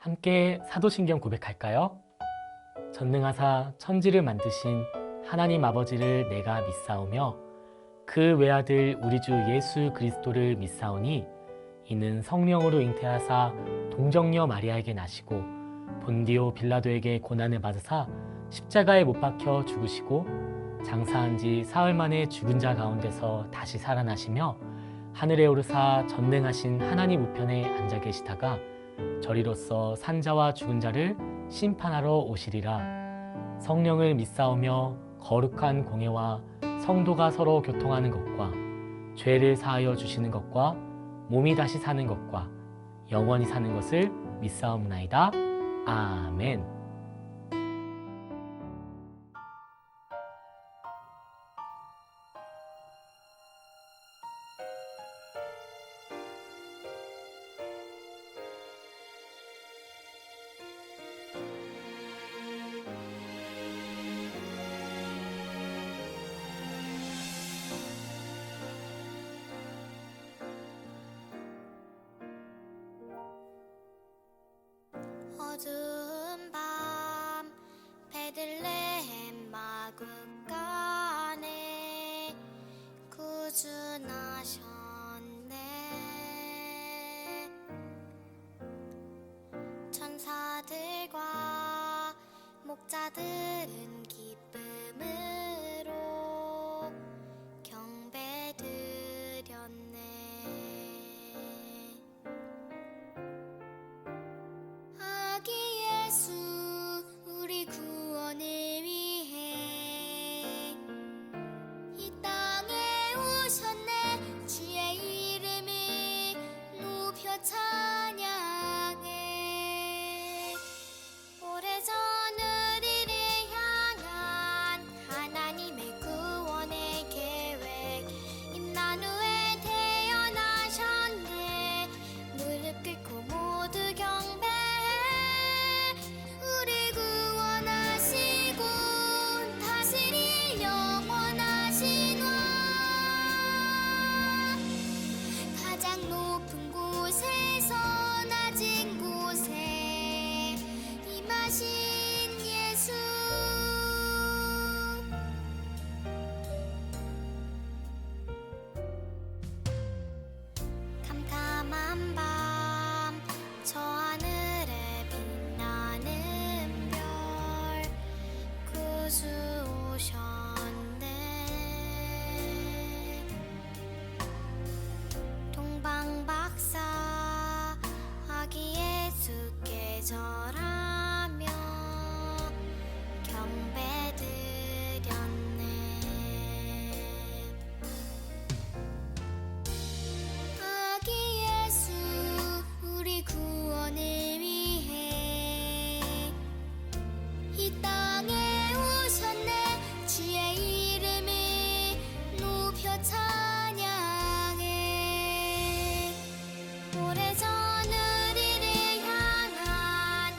함께 사도신경 고백할까요? 전능하사 천지를 만드신 하나님 아버지를 내가 믿사오며 그 외아들 우리 주 예수 그리스도를 믿사오니 이는 성령으로 잉태하사 동정녀 마리아에게 나시고 본디오 빌라도에게 고난을 받으사 십자가에 못 박혀 죽으시고 장사한 지 사흘 만에 죽은 자 가운데서 다시 살아나시며 하늘에 오르사 전능하신 하나님 우편에 앉아 계시다가 저리로서 산자와 죽은 자를 심판하러 오시리라. 성령을 믿사오며 거룩한 공예와 성도가 서로 교통하는 것과 죄를 사하여 주시는 것과 몸이 다시 사는 것과 영원히 사는 것을 믿사옵나이다. 아멘. 어두운 밤 베들레헴 마구간에 구주 나셨네. 천사들과 목자들은 기쁨으로 경배드렸네. 아기 예수 우리 구원을 위해 이 땅에 오셨네. 주의 이름을 높여 찬양해. 오래전 우리를 향한 하나님의 구원의 계획 임마누엘 태어나셨네. 무릎 꿇고 모두 경배해. 우리 구원하시고 다스릴 영원하신 왕. 가장 높은 곳에서 낮은 곳에 임하신 예수. 캄캄한 밤 저 하늘에 빛나는 별 구주 오셨네. 동방박사 아기 예수께 절하며 경배드렸네. 아기 예수 우리 구원을 위해 이 땅에 오셨네. 주의 이름을 높여 찬양해. 오래전 우리를 향한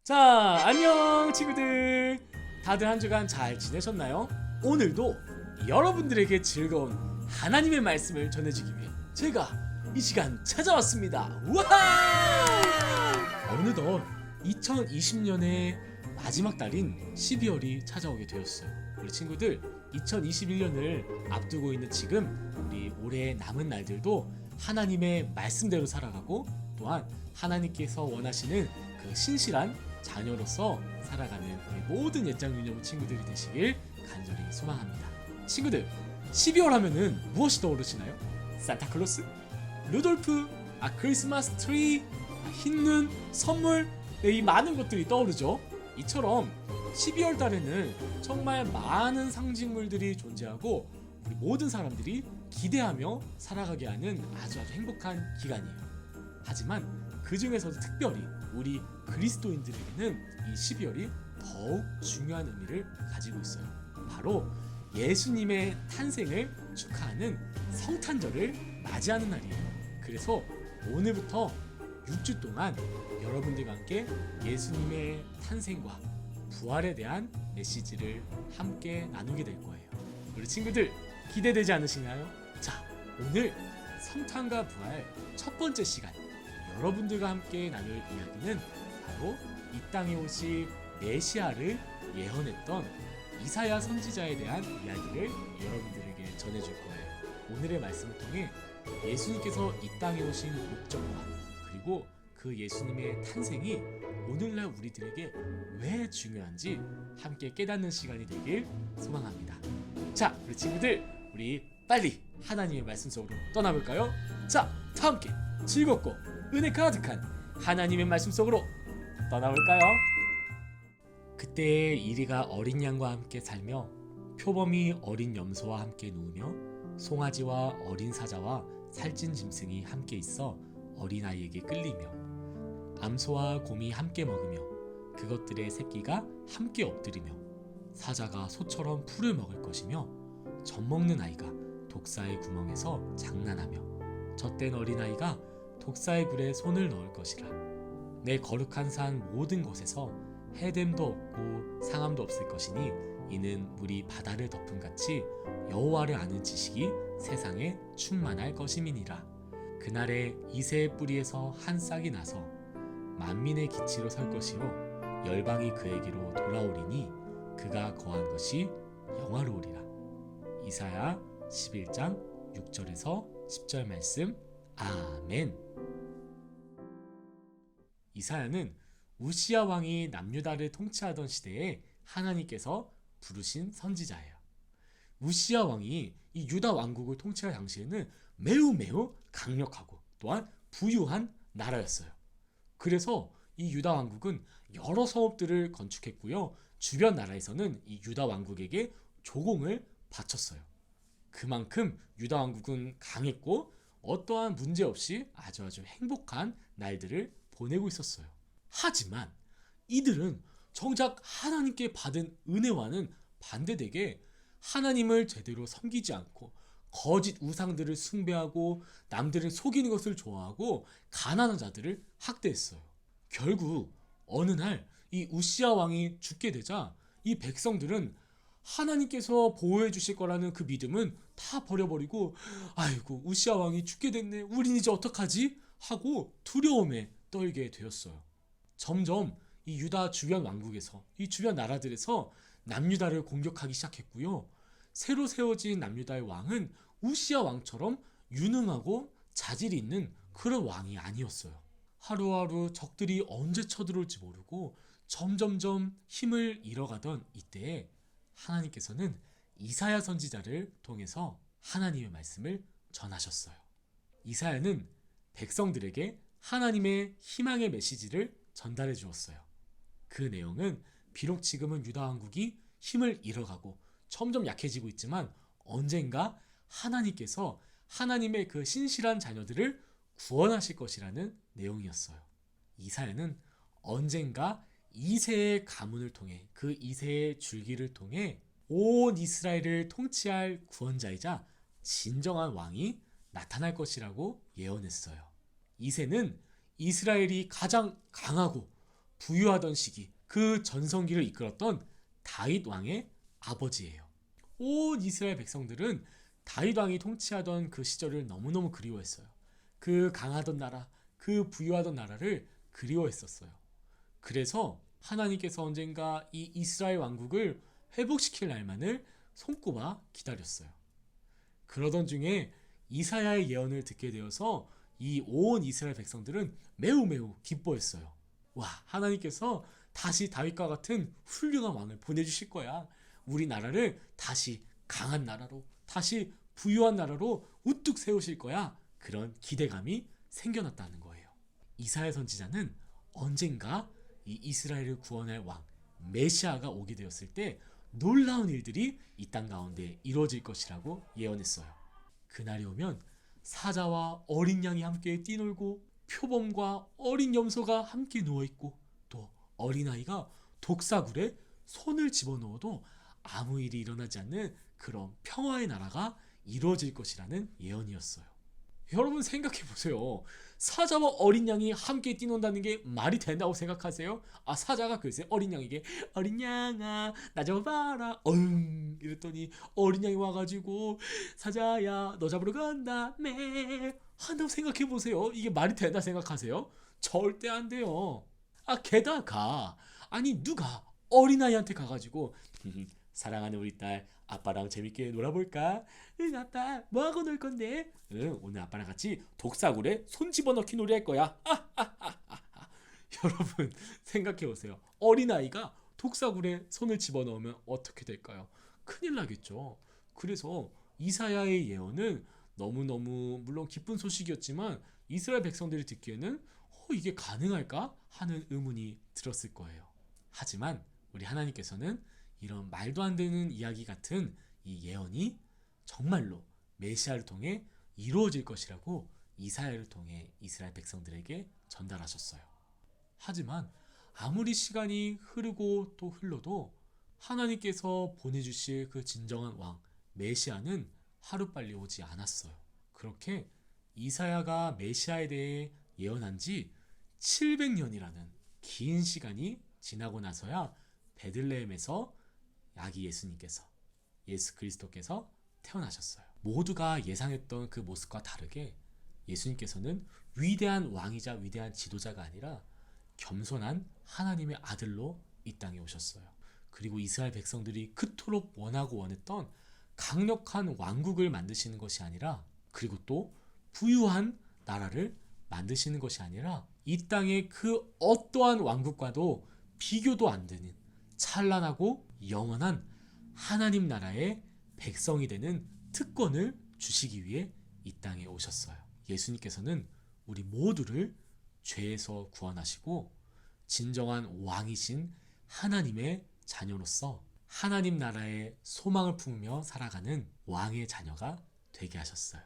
자, 안녕 친구들. 다들 한 주간 잘 지내셨나요? 오늘도 여러분들에게 즐거운 하나님의 말씀을 전해주기 위해 제가 이 시간 찾아왔습니다. 우와! 어느덧 2020년의 마지막 달인 12월이 찾아오게 되었어요. 우리 친구들, 2021년을 앞두고 있는 지금 우리 올해 남은 날들도 하나님의 말씀대로 살아가고, 또한 하나님께서 원하시는 그 신실한 자녀로서 살아가는 우리 모든 옛장 유년부 친구들이 되시길 간절히 소망합니다. 친구들, 12월 하면은 무엇이 떠오르시나요? 산타클로스? 루돌프? 크리스마스 트리? 흰눈? 선물? 네, 이 많은 것들이 떠오르죠. 이처럼 12월 달에는 정말 많은 상징물들이 존재하고 우리 모든 사람들이 기대하며 살아가게 하는 아주 행복한 기간이에요. 하지만 그 중에서도 특별히 우리 그리스도인들에게는 이 12월이 더욱 중요한 의미를 가지고 있어요. 바로 예수님의 탄생을 축하하는 성탄절을 맞이하는 날이에요. 그래서 오늘부터 6주 동안 여러분들과 함께 예수님의 탄생과 부활에 대한 메시지를 함께 나누게 될 거예요. 우리 친구들, 기대되지 않으시나요? 자, 오늘 성탄과 부활 첫 번째 시간, 여러분들과 함께 나눌 이야기는 바로 이 땅에 오실 메시아를 예언했던 이사야 선지자에 대한 이야기를 여러분들에게 전해줄 거예요. 오늘의 말씀을 통해 예수님께서 이 땅에 오신 목적과, 그리고 그 예수님의 탄생이 오늘날 우리들에게 왜 중요한지 함께 깨닫는 시간이 되길 소망합니다. 자, 우리 친구들, 우리 빨리 하나님의 말씀 속으로 떠나볼까요? 자, 다 함께 즐겁고 은혜 가득한 하나님의 말씀 속으로 떠나볼까요? 그때 이리가 어린 양과 함께 살며 표범이 어린 염소와 함께 누우며 송아지와 어린 사자와 살찐 짐승이 함께 있어 어린아이에게 끌리며 암소와 곰이 함께 먹으며 그것들의 새끼가 함께 엎드리며 사자가 소처럼 풀을 먹을 것이며 젖먹는 아이가 독사의 구멍에서 장난하며 젖된 어린아이가 독사의 굴에 손을 넣을 것이라. 내 거룩한 산 모든 곳에서 해됨도 없고 상함도 없을 것이니 이는 물이 바다를 덮음같이 여호와를 아는 지식이 세상에 충만할 것임이니라. 그날에 이새의 뿌리에서 한 싹이 나서 만민의 기치로 설 것이요 열방이 그에게로 돌아오리니 그가 거한 것이 영화로우리라. 이사야 11장 6절에서 10절 말씀. 아멘. 이사야는 우시야 왕이 남유다를 통치하던 시대에 하나님께서 부르신 선지자예요. 우시야 왕이 이 유다 왕국을 통치할 당시에는 매우 강력하고 또한 부유한 나라였어요. 그래서 이 유다 왕국은 여러 성읍들을 건축했고요. 주변 나라에서는 이 유다 왕국에게 조공을 바쳤어요. 그만큼 유다 왕국은 강했고 어떠한 문제 없이 아주 행복한 날들을 보내고 있었어요. 하지만 이들은 정작 하나님께 받은 은혜와는 반대되게 하나님을 제대로 섬기지 않고 거짓 우상들을 숭배하고 남들을 속이는 것을 좋아하고 가난한 자들을 학대했어요. 결국 어느 날 이 우시야 왕이 죽게 되자 이 백성들은 하나님께서 보호해 주실 거라는 그 믿음은 다 버려버리고, 아이고 우시야 왕이 죽게 됐네, 우린 이제 어떡하지? 하고 두려움에 떨게 되었어요. 점점 이 유다 주변 왕국에서, 이 주변 나라들에서 남유다를 공격하기 시작했고요. 새로 세워진 남유다의 왕은 우시야 왕처럼 유능하고 자질이 있는 그런 왕이 아니었어요. 하루하루 적들이 언제 쳐들어올지 모르고 점점점 힘을 잃어가던 이때에 하나님께서는 이사야 선지자를 통해서 하나님의 말씀을 전하셨어요. 이사야는 백성들에게 하나님의 희망의 메시지를 전달해 주었어요. 그 내용은 비록 지금은 유다 왕국이 힘을 잃어가고 점점 약해지고 있지만 언젠가 하나님께서 하나님의 그 신실한 자녀들을 구원하실 것이라는 내용이었어요. 이사야는 언젠가 이새의 가문을 통해, 그 이새의 줄기를 통해 온 이스라엘을 통치할 구원자이자 진정한 왕이 나타날 것이라고 예언했어요. 이새는 이스라엘이 가장 강하고 부유하던 시기, 그 전성기를 이끌었던 다윗 왕의 아버지예요. 온 이스라엘 백성들은 다윗 왕이 통치하던 그 시절을 너무너무 그리워했어요. 그 강하던 나라, 그 부유하던 나라를 그리워했었어요. 그래서 하나님께서 언젠가 이 이스라엘 왕국을 회복시킬 날만을 손꼽아 기다렸어요. 그러던 중에 이사야의 예언을 듣게 되어서 이 온 이스라엘 백성들은 매우 매우 기뻐했어요. 와, 하나님께서 다시 다윗과 같은 훌륭한 왕을 보내주실 거야. 우리 나라를 다시 강한 나라로, 다시 부유한 나라로 우뚝 세우실 거야. 그런 기대감이 생겨났다는 거예요. 이사야 선지자는 언젠가 이 이스라엘을 구원할 왕 메시아가 오게 되었을 때 놀라운 일들이 이 땅 가운데 이루어질 것이라고 예언했어요. 그날이 오면 사자와 어린 양이 함께 뛰놀고 표범과 어린 염소가 함께 누워있고 또 어린아이가 독사굴에 손을 집어넣어도 아무 일이 일어나지 않는 그런 평화의 나라가 이루어질 것이라는 예언이었어요. 여러분 생각해 보세요. 사자와 어린 양이 함께 뛰논다는 게 말이 된다고 생각하세요? 사자가 글쎄 어린 양에게 어린 양아 나 잡아봐라 이랬더니 어린 양이 와가지고 사자야 너 잡으러 간다 매 한다고 생각해 보세요. 이게 말이 된다 생각하세요? 절대 안 돼요. 게다가 누가 어린아이한테 가가지고 사랑하는 우리 딸 아빠랑 재밌게 놀아볼까? 응 아빠 뭐하고 놀 건데? 응 오늘 아빠랑 같이 독사굴에 손 집어넣기 놀이할 거야. 여러분 생각해보세요. 어린아이가 독사굴에 손을 집어넣으면 어떻게 될까요? 큰일 나겠죠. 그래서 이사야의 예언은 너무너무 물론 기쁜 소식이었지만 이스라엘 백성들이 듣기에는 이게 가능할까? 하는 의문이 들었을 거예요. 하지만 우리 하나님께서는 이런 말도 안 되는 이야기 같은 이 예언이 정말로 메시아를 통해 이루어질 것이라고 이사야를 통해 이스라엘 백성들에게 전달하셨어요. 하지만 아무리 시간이 흐르고 또 흘러도 하나님께서 보내주실 그 진정한 왕 메시아는 하루빨리 오지 않았어요. 그렇게 이사야가 메시아에 대해 예언한 지 700년이라는 긴 시간이 지나고 나서야 베들레헴에서 아기 예수님께서 예수 그리스도께서 태어나셨어요. 모두가 예상했던 그 모습과 다르게 예수님께서는 위대한 왕이자 위대한 지도자가 아니라 겸손한 하나님의 아들로 이 땅에 오셨어요. 그리고 이스라엘 백성들이 그토록 원하고 원했던 강력한 왕국을 만드시는 것이 아니라 그리고 또 부유한 나라를 만드시는 것이 아니라 이 땅의 그 어떠한 왕국과도 비교도 안 되는 찬란하고 영원한 하나님 나라의 백성이 되는 특권을 주시기 위해 이 땅에 오셨어요. 예수님께서는 우리 모두를 죄에서 구원하시고 진정한 왕이신 하나님의 자녀로서 하나님 나라의 소망을 품으며 살아가는 왕의 자녀가 되게 하셨어요.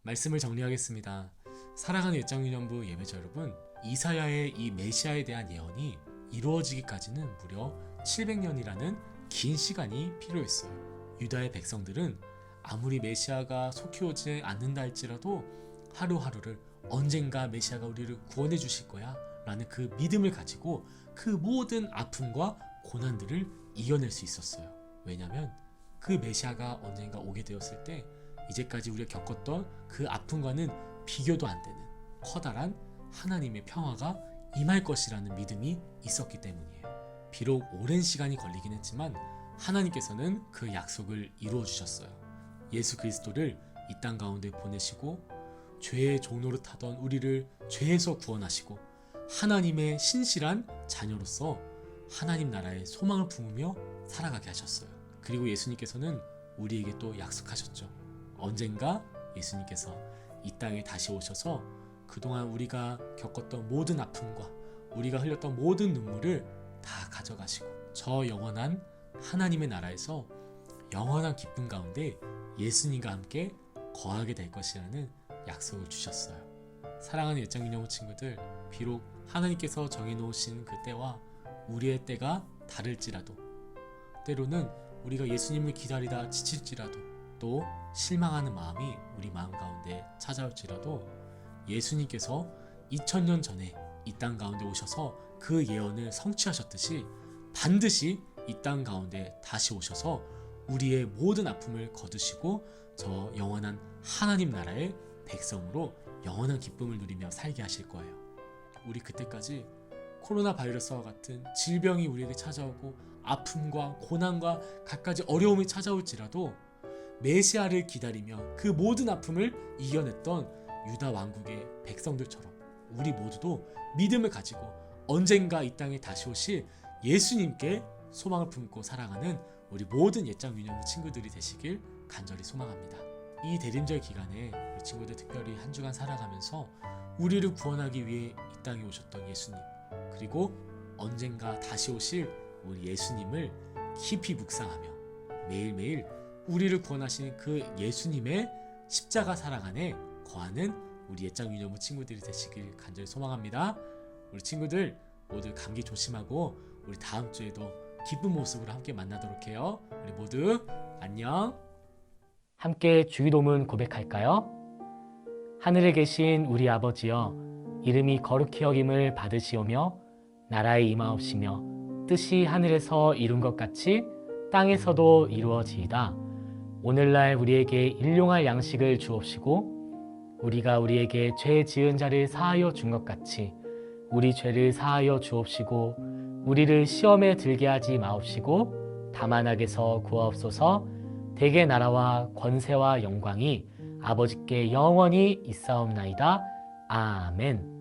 말씀을 정리하겠습니다. 사랑하는 예정기념부 예배자 여러분, 이사야의 이 메시아에 대한 예언이 이루어지기까지는 무려 700년이라는 긴 시간이 필요했어요. 유다의 백성들은 아무리 메시아가 속히 오지 않는다 할지라도 하루하루를 언젠가 메시아가 우리를 구원해 주실 거야 라는 그 믿음을 가지고 그 모든 아픔과 고난들을 이겨낼 수 있었어요. 왜냐하면 그 메시아가 언젠가 오게 되었을 때 이제까지 우리가 겪었던 그 아픔과는 비교도 안 되는 커다란 하나님의 평화가 임할 것이라는 믿음이 있었기 때문이에요. 비록 오랜 시간이 걸리긴 했지만 하나님께서는 그 약속을 이루어 주셨어요. 예수 그리스도를 이 땅 가운데 보내시고 죄의 종노릇 하던 우리를 죄에서 구원하시고 하나님의 신실한 자녀로서 하나님 나라의 소망을 품으며 살아가게 하셨어요. 그리고 예수님께서는 우리에게 또 약속하셨죠. 언젠가 예수님께서 이 땅에 다시 오셔서 그동안 우리가 겪었던 모든 아픔과 우리가 흘렸던 모든 눈물을 다 가져가시고 저 영원한 하나님의 나라에서 영원한 기쁨 가운데 예수님과 함께 거하게 될 것이라는 약속을 주셨어요. 사랑하는 예정기념부 친구들, 비록 하나님께서 정해놓으신 그 때와 우리의 때가 다를지라도 때로는 우리가 예수님을 기다리다 지칠지라도 또 실망하는 마음이 우리 마음 가운데 찾아올지라도 예수님께서 2000년 전에 이 땅 가운데 오셔서 그 예언을 성취하셨듯이 반드시 이 땅 가운데 다시 오셔서 우리의 모든 아픔을 거두시고 저 영원한 하나님 나라의 백성으로 영원한 기쁨을 누리며 살게 하실 거예요. 우리 그때까지 코로나 바이러스와 같은 질병이 우리에게 찾아오고 아픔과 고난과 갖가지 어려움이 찾아올지라도 메시아를 기다리며 그 모든 아픔을 이겨냈던 유다 왕국의 백성들처럼 우리 모두도 믿음을 가지고 언젠가 이 땅에 다시 오실 예수님께 소망을 품고 살아가는 우리 모든 옛장 유년부 친구들이 되시길 간절히 소망합니다. 이 대림절 기간에 우리 친구들 특별히 한 주간 살아가면서 우리를 구원하기 위해 이 땅에 오셨던 예수님, 그리고 언젠가 다시 오실 우리 예수님을 깊이 묵상하며 매일매일 우리를 구원하시는 그 예수님의 십자가 사랑 안에 거하는 우리 옛장 유년부 친구들이 되시길 간절히 소망합니다. 우리 친구들 모두 감기 조심하고 우리 다음 주에도 기쁜 모습으로 함께 만나도록 해요. 우리 모두 안녕. 함께 주기도문 고백할까요? 하늘에 계신 우리 아버지여, 이름이 거룩히 여김을 받으시오며 나라에 임하옵시며 뜻이 하늘에서 이룬 것 같이 땅에서도 이루어지이다. 오늘날 우리에게 일용할 양식을 주옵시고 우리가 우리에게 죄 지은 자를 사하여 준 것 같이 우리 죄를 사하여 주옵시고 우리를 시험에 들게 하지 마옵시고 다만 악에서 구하옵소서. 대개 나라와 권세와 영광이 아버지께 영원히 있사옵나이다. 아멘.